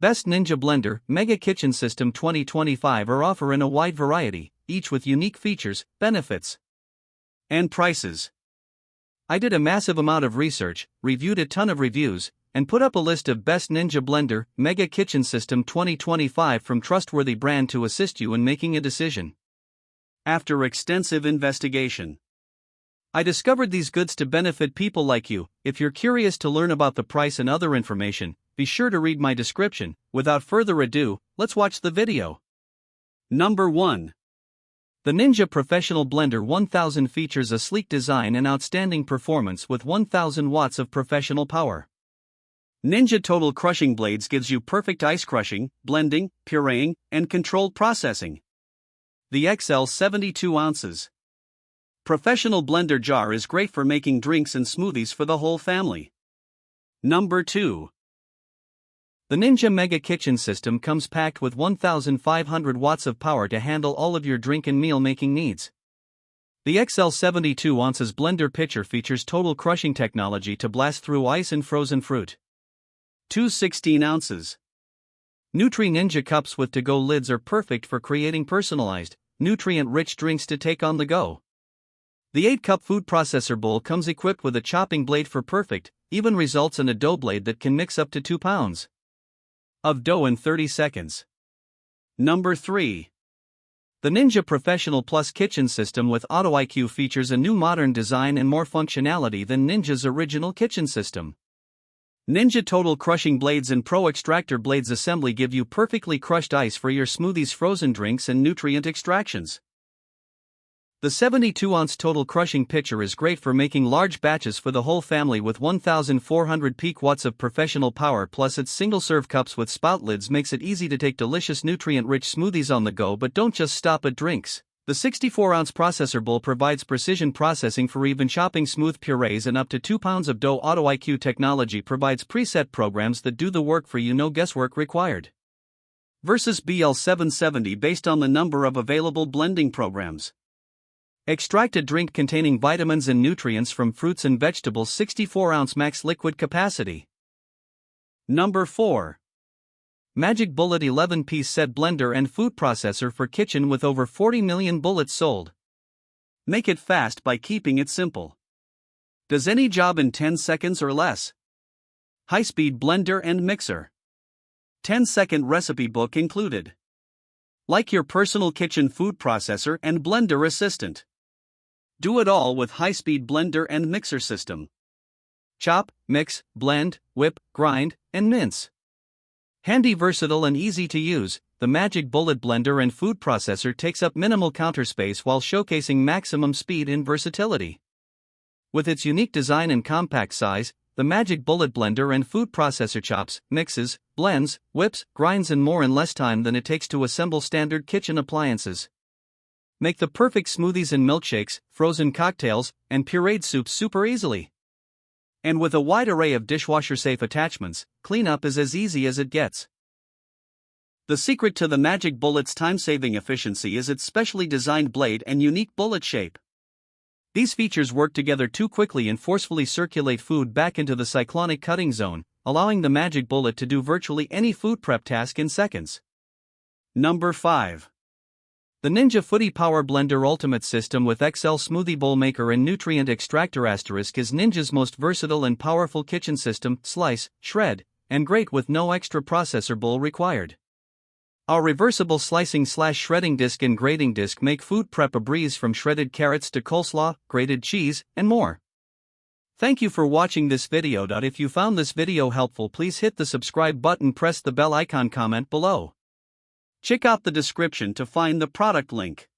Best Ninja Blender Mega Kitchen System 2025 are offer in a wide variety, each with unique features, benefits, and prices. I did a massive amount of research, reviewed a ton of reviews, and put up a list of Best Ninja Blender Mega Kitchen System 2025 from trustworthy brand to assist you in making a decision. After extensive investigation, I discovered these goods to benefit people like you. If you're curious to learn about the price and other information, be sure to read my description. Without further ado, let's watch the video. Number 1. The Ninja Professional Blender 1000 features a sleek design and outstanding performance with 1000 watts of professional power. Ninja Total Crushing Blades gives you perfect ice crushing, blending, pureeing, and controlled processing. The XL 72 ounces professional blender jar is great for making drinks and smoothies for the whole family. Number 2. The Ninja Mega Kitchen System comes packed with 1500 watts of power to handle all of your drink and meal making needs. The XL 72 ounces blender pitcher features total crushing technology to blast through ice and frozen fruit. 16 ounces Nutri Ninja cups with to-go lids are perfect for creating personalized, nutrient-rich drinks to take on the go. The 8-cup food processor bowl comes equipped with a chopping blade for perfect, even results in a dough blade that can mix up to 2 pounds of dough in 30 seconds. Number 3. The Ninja Professional Plus Kitchen System with Auto IQ features a new modern design and more functionality than Ninja's original kitchen system. Ninja Total Crushing Blades and Pro Extractor Blades assembly give you perfectly crushed ice for your smoothies, frozen drinks, and nutrient extractions. The 72-ounce total crushing pitcher is great for making large batches for the whole family with 1400 peak watts of professional power, plus its single-serve cups with spout lids makes it easy to take delicious nutrient-rich smoothies on the go, but don't just stop at drinks. The 64-ounce processor bowl provides precision processing for even chopping smooth purees and up to 2 pounds of dough. Auto IQ technology provides preset programs that do the work for you, no guesswork required. Versus BL 770 based on the number of available blending programs. Extract a drink containing vitamins and nutrients from fruits and vegetables. 64-ounce max liquid capacity. Number 4. Magic Bullet 11-piece set blender and food processor for kitchen with over 40 million bullets sold. Make it fast by keeping it simple. Does any job in 10 seconds or less. High-speed blender and mixer. 10-second recipe book included. Like your personal kitchen food processor and blender assistant. Do it all with high-speed blender and mixer system. Chop, mix, blend, whip, grind, and mince. Handy, versatile, and easy to use, the Magic Bullet blender and food processor takes up minimal counter space while showcasing maximum speed and versatility. With its unique design and compact size, the Magic Bullet blender and food processor chops, mixes, blends, whips, grinds, and more in less time than it takes to assemble standard kitchen appliances. Make the perfect smoothies and milkshakes, frozen cocktails, and pureed soups super easily. And with a wide array of dishwasher-safe attachments, cleanup is as easy as it gets. The secret to the Magic Bullet's time-saving efficiency is its specially designed blade and unique bullet shape. These features work together to quickly and forcefully circulate food back into the cyclonic cutting zone, allowing the Magic Bullet to do virtually any food prep task in seconds. Number 5. The Ninja Foodi Power Blender Ultimate System with XL Smoothie Bowl Maker and Nutrient Extractor * is Ninja's most versatile and powerful kitchen system. Slice, shred, and grate with no extra processor bowl required. Our reversible slicing/shredding disc and grating disc make food prep a breeze, from shredded carrots to coleslaw, grated cheese, and more. Thank you for watching this video. If you found this video helpful, please hit the subscribe button, press the bell icon, comment below. Check out the description to find the product link.